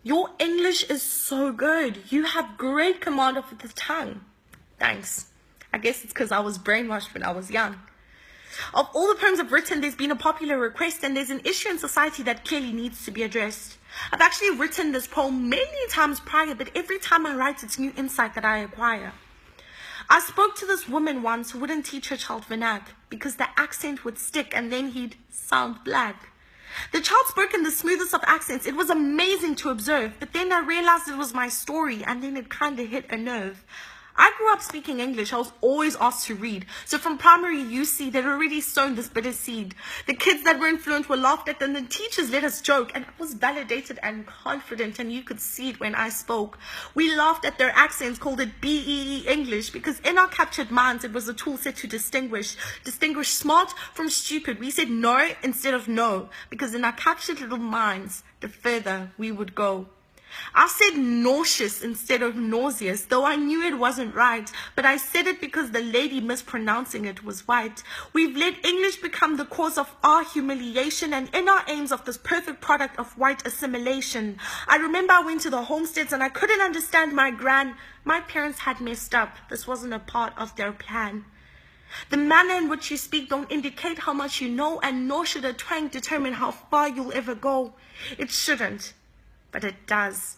Your English is so good. You have great command of the tongue. Thanks. I guess it's because I was brainwashed when I was young. Of all the poems I've written, there's been a popular request, and there's an issue in society that clearly needs to be addressed. I've actually written this poem many times prior, but every time I write, it's new insight that I acquire. I spoke to this woman once who wouldn't teach her child vernac because the accent would stick and then he'd sound black. The child spoke in the smoothest of accents. It was amazing to observe, but then I realized it was my story, and then it kind of hit a nerve. I grew up speaking English. I was always asked to read. So from primary UC, they'd already sown this bitter seed. The kids that weren't fluent were laughed at, and the teachers let us joke, and I was validated and confident, and you could see it when I spoke. We laughed at their accents, called it BEE English, because in our captured minds, it was a tool set to distinguish smart from stupid. We said no instead of no, because in our captured little minds, the further we would go. I said nauseous instead of nauseous, though I knew it wasn't right, but I said it because the lady mispronouncing it was white. We've let English become the cause of our humiliation, and in our aims of this perfect product of white assimilation. I remember I went to the homesteads and I couldn't understand my gran. My parents had messed up. This wasn't a part of their plan. The manner in which you speak don't indicate how much you know, and nor should a twang determine how far you'll ever go. It shouldn't. But it does.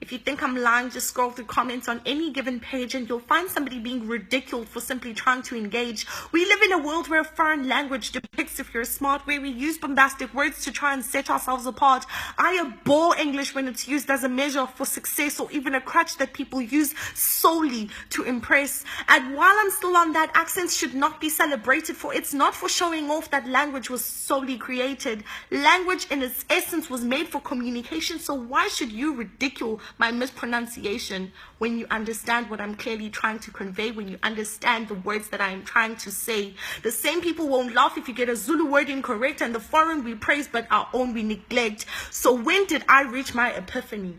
If you think I'm lying, just scroll through comments on any given page and you'll find somebody being ridiculed for simply trying to engage. We live in a world where a foreign language depicts if you're smart, where we use bombastic words to try and set ourselves apart. I abhor English when it's used as a measure for success or even a crutch that people use solely to impress. And while I'm still on that, accents should not be celebrated, for it's not for showing off that language was solely created. Language in its essence was made for communication, so why should you ridicule my mispronunciation when you understand what I'm clearly trying to convey, when you understand the words that I am trying to say? The same people won't laugh if you get a Zulu word incorrect, and the foreign we praise but our own we neglect. So when did I reach my epiphany?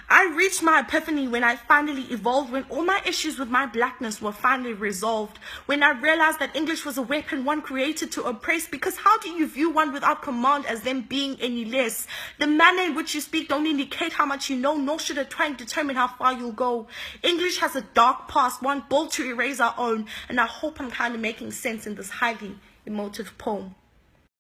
I reached my epiphany when I finally evolved, when all my issues with my blackness were finally resolved, when I realized that English was a weapon one created to oppress, because how do you view one without command as them being any less? The manner in which you speak don't indicate how much you know, nor should a twang determine how far you'll go. English has a dark past, one bold to erase our own, and I hope I'm kind of making sense in this highly emotive poem.